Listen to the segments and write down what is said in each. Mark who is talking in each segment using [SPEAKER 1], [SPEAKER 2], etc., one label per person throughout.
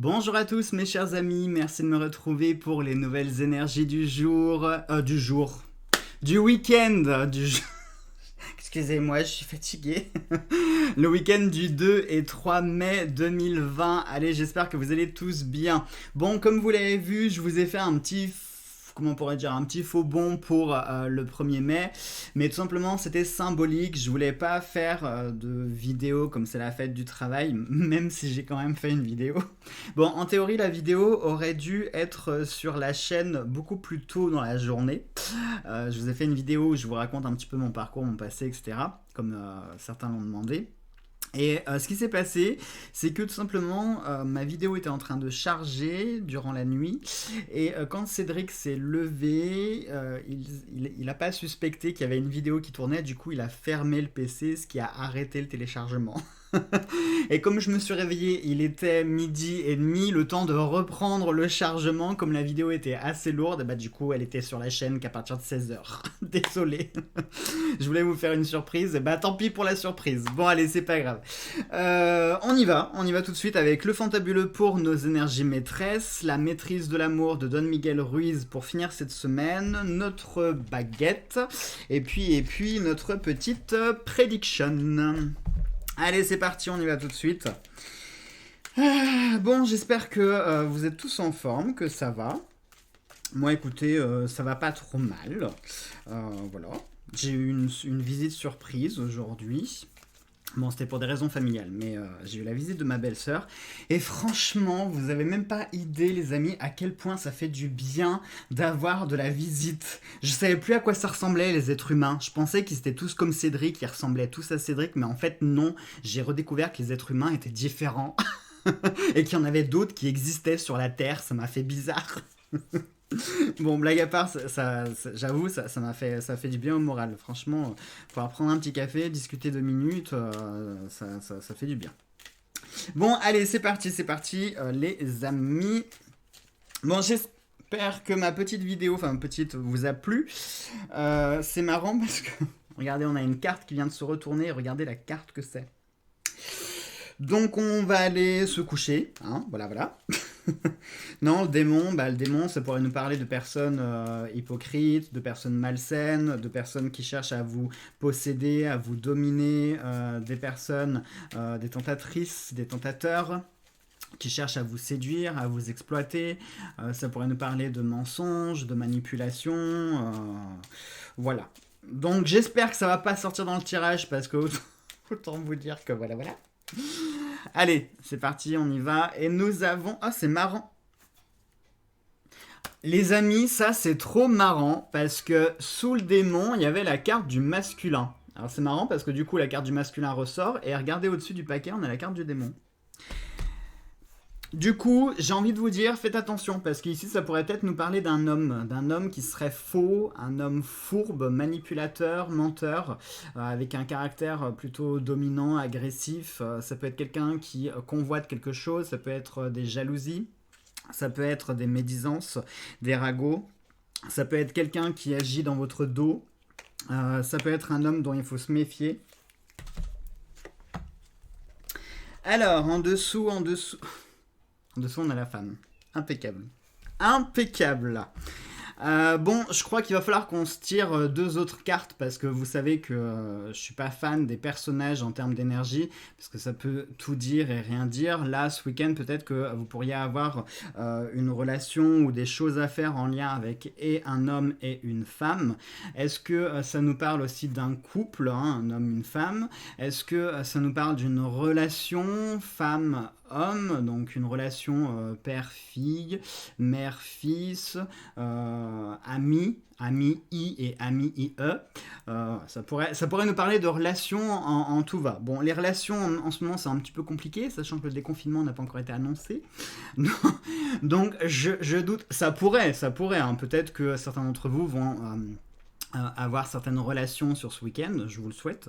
[SPEAKER 1] Bonjour à tous mes chers amis, merci de me retrouver pour les nouvelles énergies du week-end, Excusez-moi, je suis fatigué. Le week-end du 2 et 3 mai 2020. Allez, j'espère que vous allez tous bien. Bon, comme vous l'avez vu, je vous ai fait un petit un petit faux bond pour le 1er mai, mais tout simplement c'était symbolique. Je voulais pas faire de vidéo comme c'est la fête du travail, même si j'ai quand même fait une vidéo. Bon, en théorie la vidéo aurait dû être sur la chaîne beaucoup plus tôt dans la journée. Je vous ai fait une vidéo où je vous raconte un petit peu mon parcours, mon passé, etc. Comme certains l'ont demandé. Et ce qui s'est passé, c'est que tout simplement, ma vidéo était en train de charger durant la nuit. Et quand Cédric s'est levé, il n'a pas suspecté qu'il y avait une vidéo qui tournait. Du coup, il a fermé le PC, ce qui a arrêté le téléchargement. Et comme je me suis réveillé, il était 12h30, le temps de reprendre le chargement. Comme la vidéo était assez lourde, bah du coup elle était sur la chaîne qu'à partir de 16h. Désolé. Je voulais vous faire une surprise, bah tant pis pour la surprise. Bon allez, c'est pas grave. On y va tout de suite avec le fantabuleux pour nos énergies maîtresses, la maîtrise de l'amour de Don Miguel Ruiz pour finir cette semaine, notre baguette, et puis notre petite prediction. Allez, c'est parti, on y va tout de suite. Bon, j'espère que vous êtes tous en forme, que ça va. Moi, écoutez, ça va pas trop mal. Voilà. J'ai eu une visite surprise aujourd'hui. Bon, c'était pour des raisons familiales, mais j'ai eu la visite de ma belle-sœur. Et franchement, vous avez même pas idée, les amis, à quel point ça fait du bien d'avoir de la visite. Je savais plus à quoi ça ressemblait, les êtres humains. Je pensais qu'ils étaient tous comme Cédric, ils ressemblaient tous à Cédric, mais en fait, non. J'ai redécouvert que les êtres humains étaient différents. Et qu'il y en avait d'autres qui existaient sur la Terre. Ça m'a fait bizarre. Bon, blague à part, j'avoue, ça fait du bien au moral. Franchement, pouvoir prendre un petit café, discuter 2 minutes, ça fait du bien. Bon, allez, c'est parti, les amis. Bon, j'espère que ma petite vidéo, vous a plu. C'est marrant parce que, regardez, on a une carte qui vient de se retourner. Regardez la carte que c'est. Donc, on va aller se coucher, hein, voilà. Non, le démon, ça pourrait nous parler de personnes hypocrites, de personnes malsaines, de personnes qui cherchent à vous posséder, à vous dominer, des personnes, des tentatrices, des tentateurs, qui cherchent à vous séduire, à vous exploiter. Ça pourrait nous parler de mensonges, de manipulation, voilà. Donc j'espère que ça va pas sortir dans le tirage, parce que autant vous dire que voilà. Allez, c'est parti, on y va. Et nous avons... Ah, c'est marrant. Les amis, ça c'est trop marrant parce que sous le démon, il y avait la carte du masculin. Alors c'est marrant parce que du coup, la carte du masculin ressort et regardez au-dessus du paquet, on a la carte du démon. Du coup, j'ai envie de vous dire, faites attention, parce qu'ici, ça pourrait peut-être nous parler d'un homme qui serait faux, un homme fourbe, manipulateur, menteur, avec un caractère plutôt dominant, agressif. Ça peut être quelqu'un qui convoite quelque chose, ça peut être des jalousies, ça peut être des médisances, des ragots, ça peut être quelqu'un qui agit dans votre dos, ça peut être un homme dont il faut se méfier. Alors, en dessous, on a la femme. Impeccable. Bon, je crois qu'il va falloir qu'on se tire 2 autres cartes parce que vous savez que je suis pas fan des personnages en termes d'énergie parce que ça peut tout dire et rien dire. Là, ce week-end, peut-être que vous pourriez avoir une relation ou des choses à faire en lien avec et un homme et une femme. Est-ce que ça nous parle aussi d'un couple, hein, un homme, une femme? Est-ce que ça nous parle d'une relation femme-homme, donc une relation père-fille, mère-fils, ami-i et ami-ie. Ça pourrait nous parler de relations en tout va. Bon, les relations en ce moment c'est un petit peu compliqué, sachant que le déconfinement n'a pas encore été annoncé. Donc je doute, ça pourrait, hein, peut-être que certains d'entre vous vont avoir certaines relations sur ce week-end, je vous le souhaite.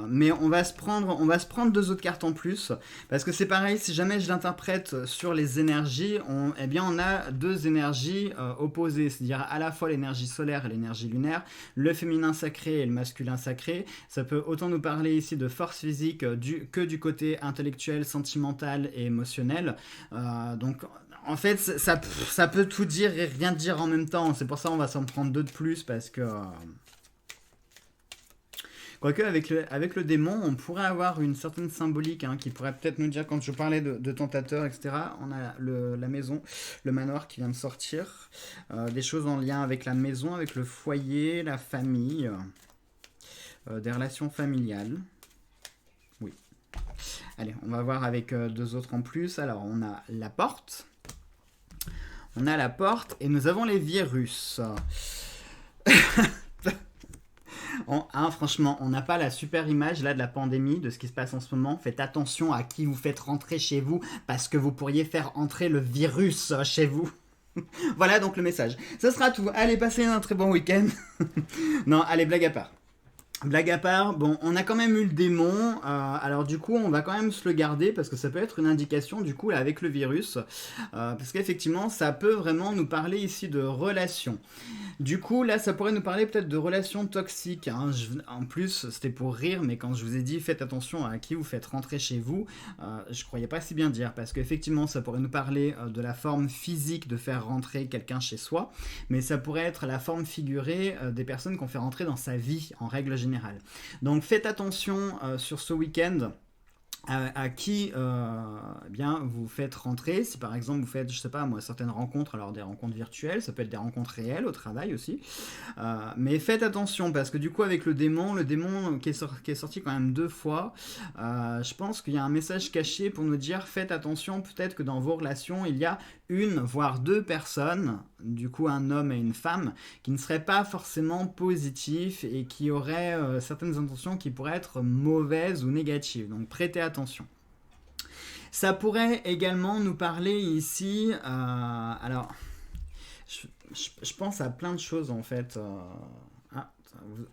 [SPEAKER 1] Mais on va se prendre 2 autres cartes en plus, parce que c'est pareil, si jamais je l'interprète sur les énergies, eh bien on a 2 énergies opposées, c'est-à-dire à la fois l'énergie solaire et l'énergie lunaire, le féminin sacré et le masculin sacré. Ça peut autant nous parler ici de force physique que du côté intellectuel, sentimental et émotionnel. Donc en fait, ça peut tout dire et rien dire en même temps. C'est pour ça qu'on va s'en prendre 2 de plus, parce que... Quoique, avec le démon, on pourrait avoir une certaine symbolique qui pourrait peut-être nous dire, quand je parlais de tentateur, etc., on a la maison, le manoir qui vient de sortir. Des choses en lien avec la maison, avec le foyer, la famille, des relations familiales. Oui. Allez, on va voir avec 2 autres en plus. Alors, on a la porte. On a la porte et nous avons les virus. Franchement, on n'a pas la super image là de la pandémie, de ce qui se passe en ce moment. Faites attention à qui vous faites rentrer chez vous, parce que vous pourriez faire entrer le virus chez vous. Voilà donc le message. Ça sera tout. Allez, passez un très bon week-end. Non, allez, blague à part. Blague à part, bon, on a quand même eu le démon, alors du coup, on va quand même se le garder, parce que ça peut être une indication, du coup, là, avec le virus, parce qu'effectivement, ça peut vraiment nous parler ici de relations. Du coup, là, ça pourrait nous parler peut-être de relations toxiques. En plus, c'était pour rire, mais quand je vous ai dit faites attention à qui vous faites rentrer chez vous, je croyais pas si bien dire, parce qu'effectivement, ça pourrait nous parler de la forme physique de faire rentrer quelqu'un chez soi, mais ça pourrait être la forme figurée des personnes qu'on fait rentrer dans sa vie, en règle générale. Donc faites attention sur ce week-end à qui bien vous faites rentrer. Si par exemple vous faites, je sais pas moi, certaines rencontres, alors des rencontres virtuelles, ça peut être des rencontres réelles au travail aussi, mais faites attention, parce que du coup avec le démon qui est sorti quand même 2 fois, je pense qu'il y a un message caché pour nous dire faites attention, peut-être que dans vos relations il y a une voire 2 personnes, du coup un homme et une femme, qui ne seraient pas forcément positifs et qui auraient certaines intentions qui pourraient être mauvaises ou négatives, donc prêtez attention. Ça pourrait également nous parler ici, alors je pense à plein de choses en fait.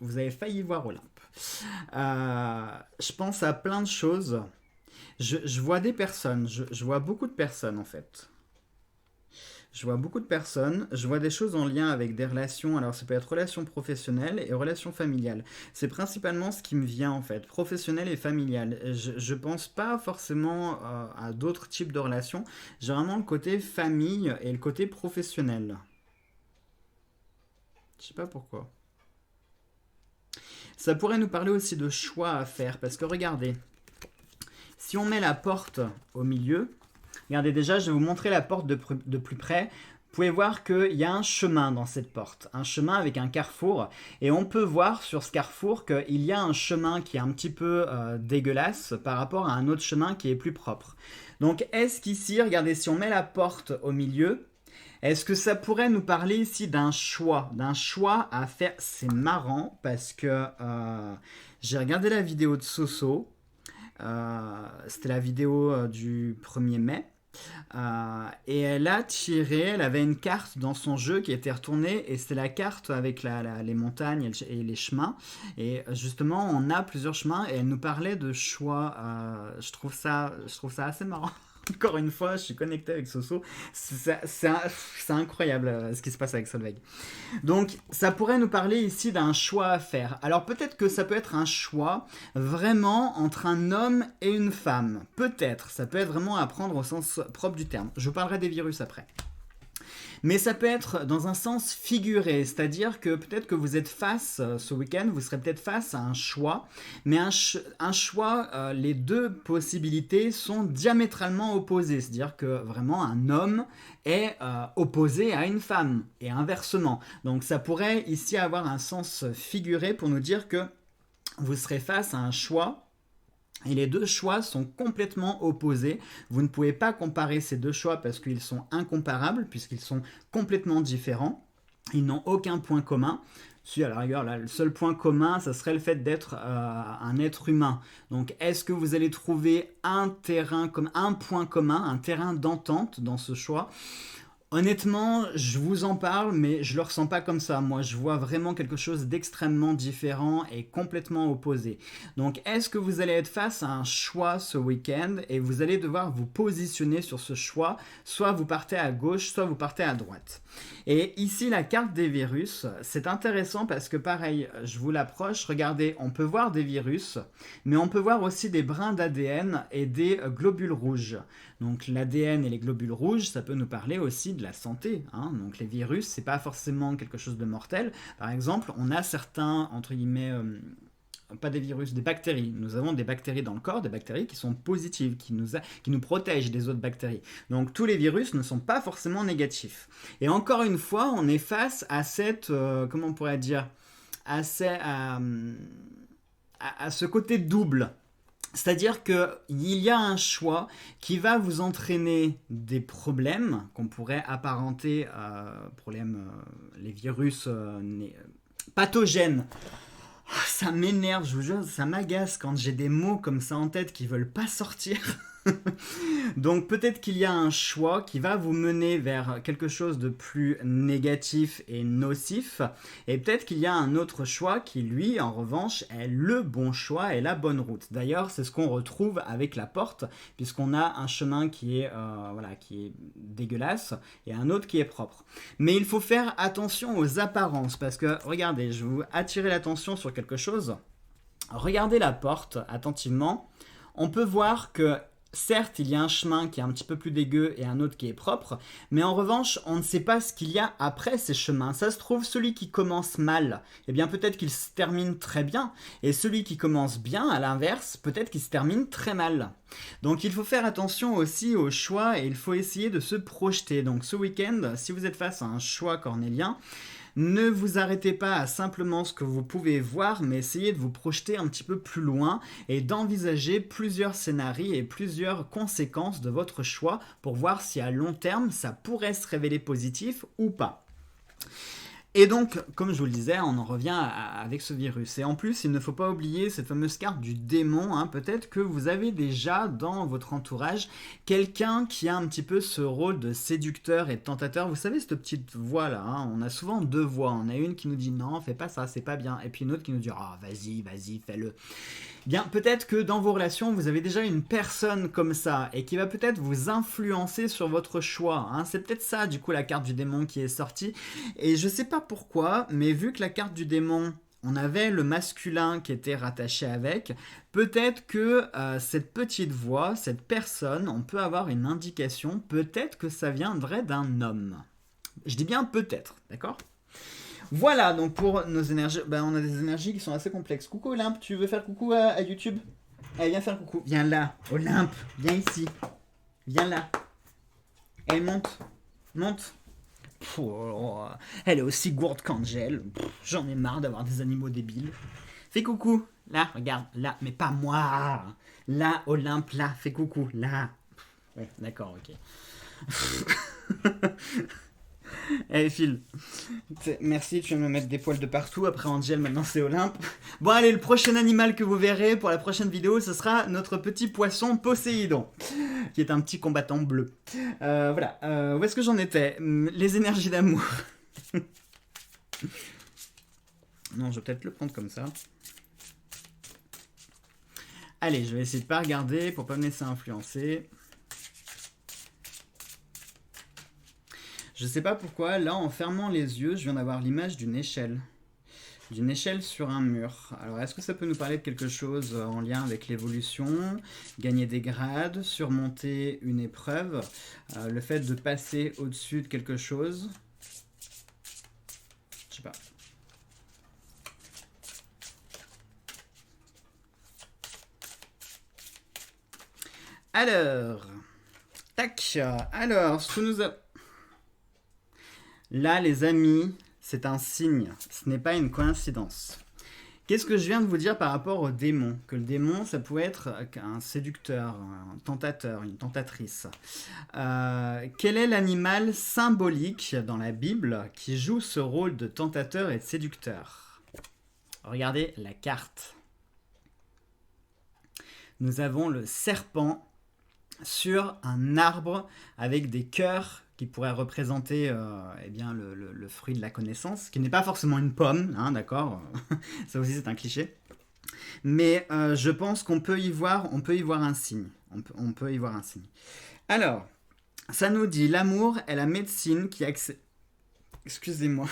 [SPEAKER 1] Vous avez failli voir Olympe. Je pense à plein de choses. Je vois des personnes, je vois beaucoup de personnes en fait. Je vois beaucoup de personnes, je vois des choses en lien avec des relations, alors ça peut être relations professionnelles et relations familiales. C'est principalement ce qui me vient en fait, professionnel et familial. Je pense pas forcément à d'autres types de relations, j'ai vraiment le côté famille et le côté professionnel. Je sais pas pourquoi. Ça pourrait nous parler aussi de choix à faire, parce que regardez, si on met la porte au milieu, regardez, déjà, je vais vous montrer la porte de plus près. Vous pouvez voir qu'il y a un chemin dans cette porte, un chemin avec un carrefour. Et on peut voir sur ce carrefour qu'il y a un chemin qui est un petit peu dégueulasse par rapport à un autre chemin qui est plus propre. Donc, est-ce qu'ici, regardez, si on met la porte au milieu, est-ce que ça pourrait nous parler ici d'un choix à faire? C'est marrant parce que j'ai regardé la vidéo de Soso. C'était la vidéo du 1er mai. Et elle avait une carte dans son jeu qui était retournée, et c'était la carte avec les montagnes et les chemins, et justement on a plusieurs chemins, et elle nous parlait de choix. Je trouve ça assez marrant. Encore une fois, je suis connecté avec Soso. C'est incroyable ce qui se passe avec Solveig. Donc, ça pourrait nous parler ici d'un choix à faire. Alors, peut-être que ça peut être un choix vraiment entre un homme et une femme. Peut-être. Ça peut être vraiment à prendre au sens propre du terme. Je vous parlerai des virus après. Mais ça peut être dans un sens figuré, c'est-à-dire que peut-être que vous êtes face, ce week-end, vous serez peut-être face à un choix, mais un choix, les 2 possibilités sont diamétralement opposées, c'est-à-dire que vraiment un homme est opposé à une femme, et inversement. Donc ça pourrait ici avoir un sens figuré pour nous dire que vous serez face à un choix, et les 2 choix sont complètement opposés. Vous ne pouvez pas comparer ces 2 choix parce qu'ils sont incomparables, puisqu'ils sont complètement différents. Ils n'ont aucun point commun. Si, à la rigueur, là, le seul point commun, ça serait le fait d'être un être humain. Donc, est-ce que vous allez trouver un point commun, un terrain d'entente dans ce choix ? Honnêtement, je vous en parle, mais je le ressens pas comme ça. Moi, je vois vraiment quelque chose d'extrêmement différent et complètement opposé. Donc, est-ce que vous allez être face à un choix ce week-end et vous allez devoir vous positionner sur ce choix? Soit vous partez à gauche, soit vous partez à droite. Et ici, la carte des virus, c'est intéressant parce que pareil, je vous l'approche. Regardez, on peut voir des virus, mais on peut voir aussi des brins d'ADN et des globules rouges. Donc l'ADN et les globules rouges, ça peut nous parler aussi de la santé, hein. Donc les virus, c'est pas forcément quelque chose de mortel. Par exemple, on a certains, entre guillemets, pas des virus, des bactéries. Nous avons des bactéries dans le corps, des bactéries qui sont positives, qui nous protègent des autres bactéries. Donc tous les virus ne sont pas forcément négatifs. Et encore une fois, on est face à cette, comment on pourrait dire, à ce côté double. C'est-à-dire qu'il y a un choix qui va vous entraîner des problèmes qu'on pourrait apparenter à les virus pathogènes. Ça m'énerve, je vous jure, ça m'agace quand j'ai des mots comme ça en tête qui veulent pas sortir. Donc peut-être qu'il y a un choix qui va vous mener vers quelque chose de plus négatif et nocif, et peut-être qu'il y a un autre choix qui, lui, en revanche, est le bon choix et la bonne route. D'ailleurs, c'est ce qu'on retrouve avec la porte, puisqu'on a un chemin qui est dégueulasse et un autre qui est propre. Mais il faut faire attention aux apparences, parce que, regardez, je vais vous attirer l'attention sur quelque chose. Regardez la porte attentivement. On peut voir que certes, il y a un chemin qui est un petit peu plus dégueu et un autre qui est propre, mais en revanche, on ne sait pas ce qu'il y a après ces chemins. Ça se trouve, celui qui commence mal, eh bien peut-être qu'il se termine très bien, et celui qui commence bien, à l'inverse, peut-être qu'il se termine très mal. Donc il faut faire attention aussi aux choix et il faut essayer de se projeter. Donc ce week-end, si vous êtes face à un choix cornélien, ne vous arrêtez pas à simplement ce que vous pouvez voir, mais essayez de vous projeter un petit peu plus loin et d'envisager plusieurs scénarios et plusieurs conséquences de votre choix pour voir si à long terme ça pourrait se révéler positif ou pas. Et donc, comme je vous le disais, on en revient avec ce virus. Et en plus, il ne faut pas oublier cette fameuse carte du démon, hein. Peut-être que vous avez déjà dans votre entourage quelqu'un qui a un petit peu ce rôle de séducteur et de tentateur. Vous savez, cette petite voix-là, hein, on a souvent deux voix. On a une qui nous dit non, fais pas ça, c'est pas bien. Et puis une autre qui nous dit ah, vas-y, fais-le. Bien, peut-être que dans vos relations, vous avez déjà une personne comme ça et qui va peut-être vous influencer sur votre choix, hein. C'est peut-être ça, du coup, la carte du démon qui est sortie. Et je sais pas pourquoi, mais vu que la carte du démon, on avait le masculin qui était rattaché avec, peut-être que cette petite voix, cette personne, on peut avoir une indication, peut-être que ça viendrait d'un homme. Je dis bien peut-être, d'accord ? Voilà, donc pour nos énergies, on a des énergies qui sont assez complexes. Coucou Olympe, tu veux faire coucou à YouTube? Allez, viens faire coucou. Viens là, Olympe, viens ici. Viens là. Elle monte. Elle est aussi gourde qu'Angèle. J'en ai marre d'avoir des animaux débiles. Fais coucou. Là, regarde, là, mais pas moi. Là, Olympe, là, fais coucou. Là. Ouais, d'accord, ok. Allez, file. Merci, tu viens de me mettre des poils de partout. Après Angel, maintenant c'est Olympe. Bon, allez, le prochain animal que vous verrez pour la prochaine vidéo, ce sera notre petit poisson Poséidon, qui est un petit combattant bleu. Voilà. Où est-ce que j'en étais? Les énergies d'amour. Non, je vais peut-être le prendre comme ça. Allez, je vais essayer de pas regarder pour pas me laisser influencer. Je sais pas pourquoi, là en fermant les yeux, je viens d'avoir l'image d'une échelle. D'une échelle sur un mur. Alors est-ce que ça peut nous parler de quelque chose en lien avec l'évolution, gagner des grades, surmonter une épreuve, le fait de passer au-dessus de quelque chose? Je sais pas. Alors, tac, alors, ce que nous a... Là, les amis, c'est un signe, ce n'est pas une coïncidence. Qu'est-ce que je viens de vous dire par rapport au démon? Que le démon, ça pouvait être un séducteur, un tentateur, une tentatrice. Quel est l'animal symbolique dans la Bible qui joue ce rôle de tentateur et de séducteur? Regardez la carte. Nous avons le serpent sur un arbre avec des cœurs qui pourrait représenter eh bien, le fruit de la connaissance, qui n'est pas forcément une pomme, hein, d'accord. Ça aussi c'est un cliché. Mais je pense qu'on peut y voir un signe. On peut y voir un signe. Alors, ça nous dit l'amour est la médecine qui accède. Excusez-moi.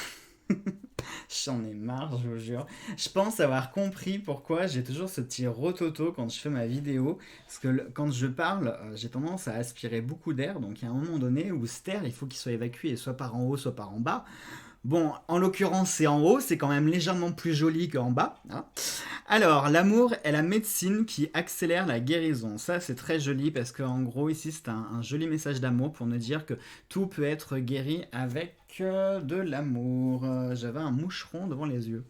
[SPEAKER 1] J'en ai marre, je vous jure. Je pense avoir compris pourquoi j'ai toujours ce petit rototo quand je fais ma vidéo. Parce que quand je parle, j'ai tendance à aspirer beaucoup d'air. Donc il y a un moment donné où cet air, il faut qu'il soit évacué soit par en haut, soit par en bas. Bon, en l'occurrence, c'est en haut, c'est quand même légèrement plus joli qu'en bas, hein. Alors, l'amour est la médecine qui accélère la guérison. Ça, c'est très joli parce qu'en gros, ici, c'est un joli message d'amour pour nous dire que tout peut être guéri avec de l'amour. J'avais un moucheron devant les yeux.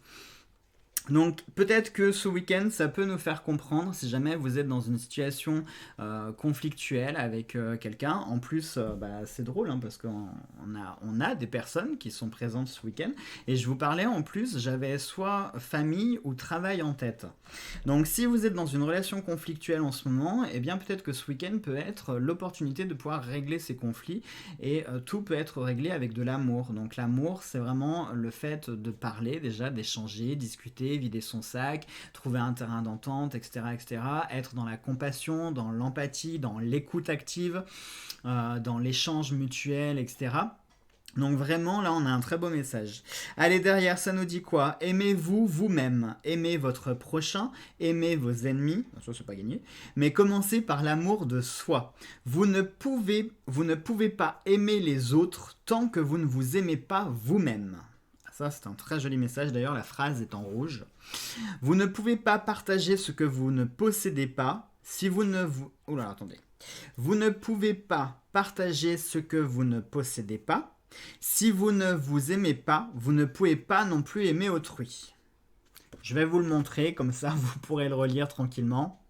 [SPEAKER 1] Donc peut-être que ce week-end, ça peut nous faire comprendre si jamais vous êtes dans une situation conflictuelle avec quelqu'un. En plus, bah, c'est drôle hein, parce on a des personnes qui sont présentes ce week-end. Et je vous parlais en plus, j'avais soit famille ou travail en tête. Donc si vous êtes dans une relation conflictuelle en ce moment, eh bien peut-être que ce week-end peut être l'opportunité de pouvoir régler ces conflits. Et tout peut être réglé avec de l'amour. Donc l'amour, c'est vraiment le fait de parler déjà, d'échanger, discuter, vider son sac, trouver un terrain d'entente, etc., etc., être dans la compassion, dans l'empathie, dans l'écoute active, dans l'échange mutuel, etc. Donc vraiment, là, on a un très beau message. Allez, derrière, ça nous dit quoi? Aimez-vous vous-même, aimez votre prochain, aimez vos ennemis, ça c'est pas gagné, mais commencez par l'amour de soi. Vous ne pouvez pas aimer les autres tant que vous ne vous aimez pas vous-même. Ça, c'est un très joli message. D'ailleurs, la phrase est en rouge. Vous ne pouvez pas partager ce que vous ne possédez pas si vous ne vous... Oula, attendez. Vous ne pouvez pas partager ce que vous ne possédez pas. Si vous ne vous aimez pas, vous ne pouvez pas non plus aimer autrui. Je vais vous le montrer, comme ça vous pourrez le relire tranquillement.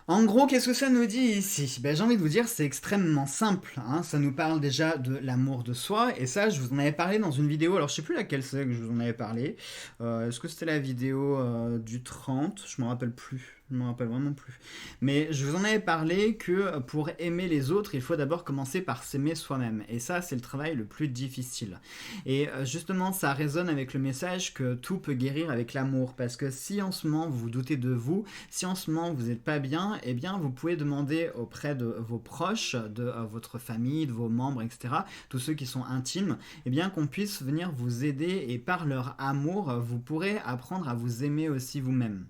[SPEAKER 1] En gros, qu'est-ce que ça nous dit ici? J'ai envie de vous dire, c'est extrêmement simple, hein. Ça nous parle déjà de l'amour de soi, et ça, je vous en avais parlé dans une vidéo, alors je sais plus laquelle c'est que je vous en avais parlé. Est-ce que c'était la vidéo du 30? Je me rappelle plus. Je me rappelle vraiment plus. Mais je vous en avais parlé que pour aimer les autres, il faut d'abord commencer par s'aimer soi-même. Et ça, c'est le travail le plus difficile. Et justement, ça résonne avec le message que tout peut guérir avec l'amour. Parce que si en ce moment, vous vous doutez de vous, si en ce moment, vous n'êtes pas bien, eh bien, vous pouvez demander auprès de vos proches, de votre famille, de vos membres, etc., tous ceux qui sont intimes, eh bien, qu'on puisse venir vous aider. Et par leur amour, vous pourrez apprendre à vous aimer aussi vous-même.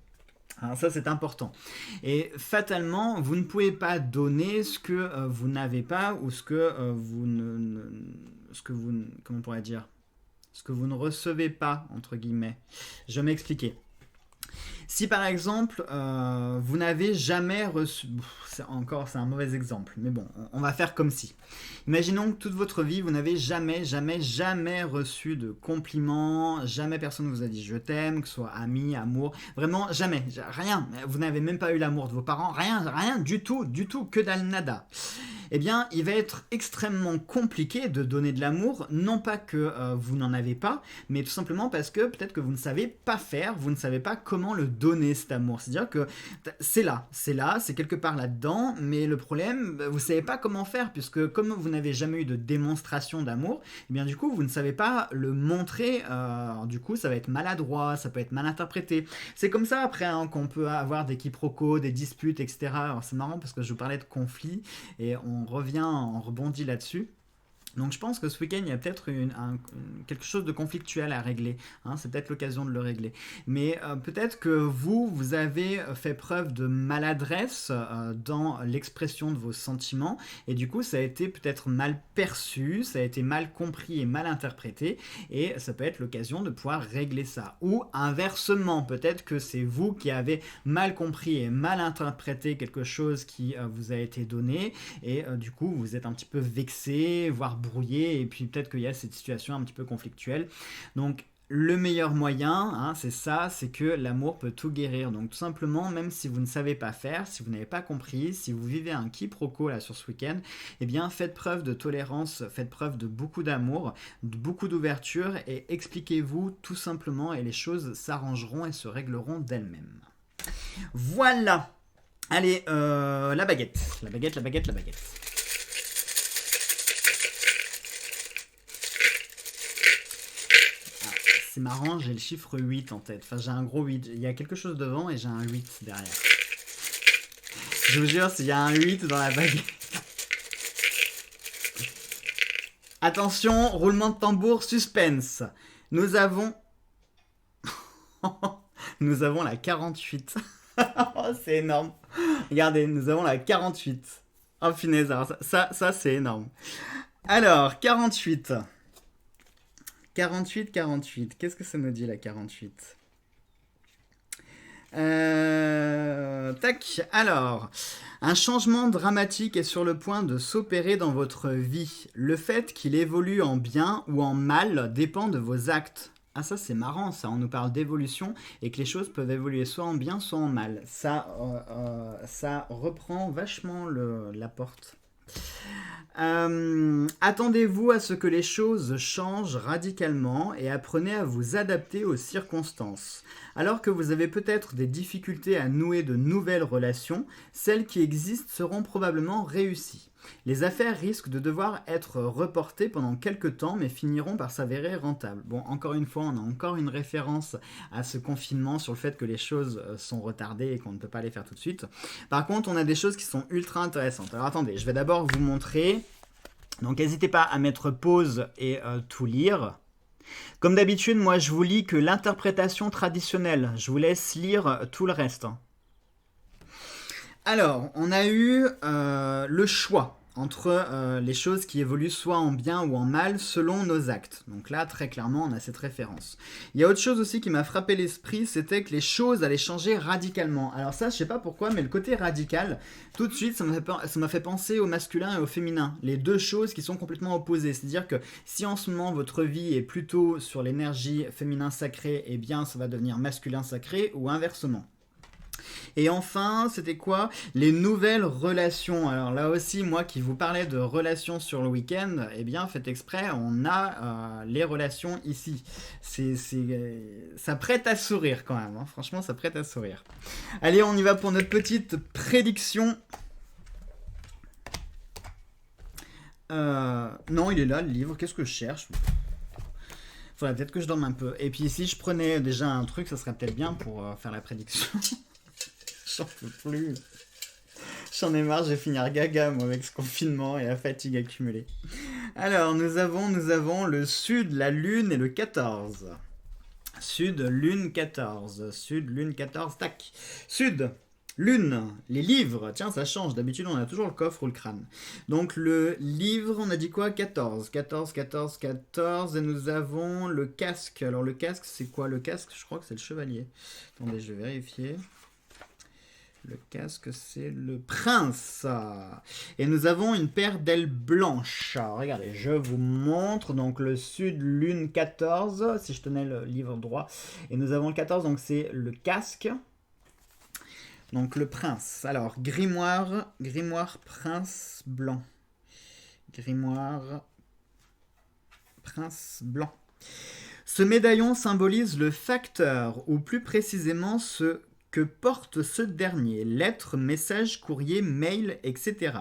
[SPEAKER 1] Alors ça c'est important. Et fatalement, vous ne pouvez pas donner ce que vous n'avez pas ou ce que vous ne, ce que vous comment on pourrait dire, ce que vous ne recevez pas entre guillemets. Je vais m'expliquer. Si par exemple, vous n'avez jamais reçu... c'est un mauvais exemple, mais bon, on va faire comme si. Imaginons que toute votre vie, vous n'avez jamais reçu de compliments, jamais personne ne vous a dit je t'aime, que ce soit ami, amour, vraiment jamais, rien. Vous n'avez même pas eu l'amour de vos parents, rien du tout, que dalle nada. Eh bien, il va être extrêmement compliqué de donner de l'amour, non pas que vous n'en avez pas, mais tout simplement parce que peut-être que vous ne savez pas faire, vous ne savez pas comment le donner cet amour. C'est-à-dire que c'est quelque part là-dedans, mais le problème, vous ne savez pas comment faire, puisque comme vous n'avez jamais eu de démonstration d'amour, eh bien du coup, vous ne savez pas le montrer, du coup, ça va être maladroit, ça peut être mal interprété. C'est comme ça après hein, qu'on peut avoir des quiproquos, des disputes, etc. Alors c'est marrant parce que je vous parlais de conflits, et on rebondit là-dessus. Donc je pense que ce week-end, il y a peut-être quelque chose de conflictuel à régler. Hein, c'est peut-être l'occasion de le régler. Mais peut-être que vous avez fait preuve de maladresse dans l'expression de vos sentiments. Et du coup, ça a été peut-être mal perçu, ça a été mal compris et mal interprété. Et ça peut être l'occasion de pouvoir régler ça. Ou inversement, peut-être que c'est vous qui avez mal compris et mal interprété quelque chose qui vous a été donné. Et du coup, vous êtes un petit peu vexé, voire brouillé, et puis peut-être qu'il y a cette situation un petit peu conflictuelle. Donc le meilleur moyen, hein, c'est ça, c'est que l'amour peut tout guérir. Donc tout simplement, même si vous ne savez pas faire, si vous n'avez pas compris, si vous vivez un quiproquo là sur ce week-end, eh bien faites preuve de tolérance, faites preuve de beaucoup d'amour, de beaucoup d'ouverture, et expliquez-vous tout simplement, et les choses s'arrangeront et se régleront d'elles-mêmes. Voilà. Allez, la baguette. La baguette, la baguette, la baguette. Ah, c'est marrant, j'ai le chiffre 8 en tête. Enfin, j'ai un gros 8. Il y a quelque chose devant et j'ai un 8 derrière. Je vous jure, s'il y a un 8 dans la baguette. Attention, roulement de tambour, suspense. Nous avons... nous avons la 48. Oh, c'est énorme. Regardez, nous avons la 48. Oh, finesse, alors ça c'est énorme. Alors, 48. 48, 48. Qu'est-ce que ça nous dit, la 48 ? Tac, alors, un changement dramatique est sur le point de s'opérer dans votre vie. Le fait qu'il évolue en bien ou en mal dépend de vos actes. Ah, ça c'est marrant, ça, on nous parle d'évolution et que les choses peuvent évoluer soit en bien, soit en mal. Ça reprend vachement la porte. Attendez-vous à ce que les choses changent radicalement et apprenez à vous adapter aux circonstances. Alors que vous avez peut-être des difficultés à nouer de nouvelles relations, celles qui existent seront probablement réussies. Les affaires risquent de devoir être reportées pendant quelques temps, mais finiront par s'avérer rentables. Bon, encore une fois, on a encore une référence à ce confinement sur le fait que les choses sont retardées et qu'on ne peut pas les faire tout de suite. Par contre, on a des choses qui sont ultra intéressantes. Alors attendez, je vais d'abord vous montrer. Donc n'hésitez pas à mettre pause et tout lire. Comme d'habitude, moi je vous lis que l'interprétation traditionnelle. Je vous laisse lire tout le reste. Alors, on a eu le choix entre les choses qui évoluent soit en bien ou en mal selon nos actes. Donc là, très clairement, on a cette référence. Il y a autre chose aussi qui m'a frappé l'esprit, c'était que les choses allaient changer radicalement. Alors ça, je sais pas pourquoi, mais le côté radical, tout de suite, ça m'a fait penser au masculin et au féminin. Les deux choses qui sont complètement opposées. C'est-à-dire que si en ce moment, votre vie est plutôt sur l'énergie féminin sacré, eh bien, ça va devenir masculin sacré ou inversement. Et enfin, c'était quoi ? Les nouvelles relations. Alors là aussi, moi qui vous parlais de relations sur le week-end, eh bien, faites exprès, on a les relations ici. Ça prête à sourire quand même, hein. Franchement, ça prête à sourire. Allez, on y va pour notre petite prédiction. Non, il est là, le livre. Qu'est-ce que je cherche ? Faudrait peut-être que je dorme un peu. Et puis si je prenais déjà un truc, ça serait peut-être bien pour faire la prédiction. J'en peux plus. J'en ai marre, je vais finir gaga moi avec ce confinement et la fatigue accumulée. Alors, nous avons le Sud, la Lune et le 14. Sud, Lune, 14. Sud, Lune, 14, tac. Sud, Lune, les livres. Tiens, ça change. D'habitude, on a toujours le coffre ou le crâne. Donc, le livre, on a dit quoi ? 14. 14, 14, 14. Et nous avons le casque. Alors, le casque, c'est quoi ? Le casque, je crois que c'est le chevalier. Attendez, je vais vérifier. Le casque, c'est le prince. Et nous avons une paire d'ailes blanches. Alors, regardez, je vous montre. Donc, le Sud, Lune, 14. Si je tenais le livre droit. Et nous avons le 14, donc c'est le casque. Donc, le prince. Alors, grimoire, prince blanc. Grimoire, prince blanc. Ce médaillon symbolise le facteur, ou plus précisément ce que porte ce dernier, lettres, messages, courriers, mails, etc.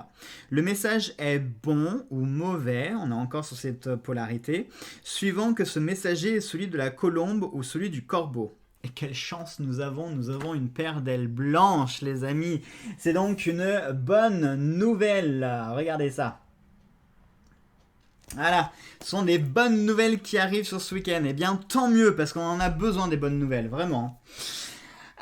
[SPEAKER 1] Le message est bon ou mauvais, on est encore sur cette polarité, suivant que ce messager est celui de la colombe ou celui du corbeau. Et quelle chance nous avons une paire d'ailes blanches, les amis. C'est donc une bonne nouvelle, regardez ça. Voilà, ce sont des bonnes nouvelles qui arrivent sur ce week-end. Eh bien, tant mieux, parce qu'on en a besoin des bonnes nouvelles, vraiment.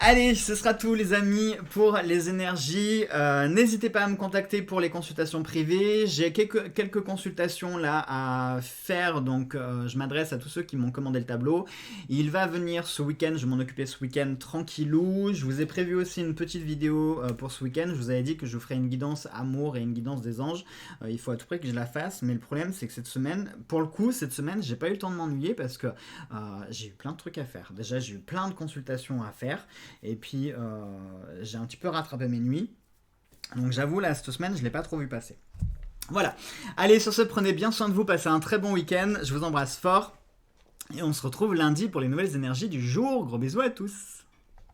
[SPEAKER 1] Allez, ce sera tout les amis pour les énergies. N'hésitez pas à me contacter pour les consultations privées. J'ai quelques consultations là à faire, donc je m'adresse à tous ceux qui m'ont commandé le tableau. Il va venir ce week-end, je vais m'en occuper ce week-end tranquillou. Je vous ai prévu aussi une petite vidéo pour ce week-end. Je vous avais dit que je vous ferai une guidance amour et une guidance des anges. Il faut à tout prix que je la fasse, mais le problème c'est que cette semaine, j'ai pas eu le temps de m'ennuyer parce que j'ai eu plein de trucs à faire. Déjà, j'ai eu plein de consultations à faire. Et puis, j'ai un petit peu rattrapé mes nuits. Donc j'avoue, là, cette semaine, je ne l'ai pas trop vu passer. Voilà. Allez, sur ce, prenez bien soin de vous. Passez un très bon week-end. Je vous embrasse fort. Et on se retrouve lundi pour les nouvelles énergies du jour. Gros bisous à tous.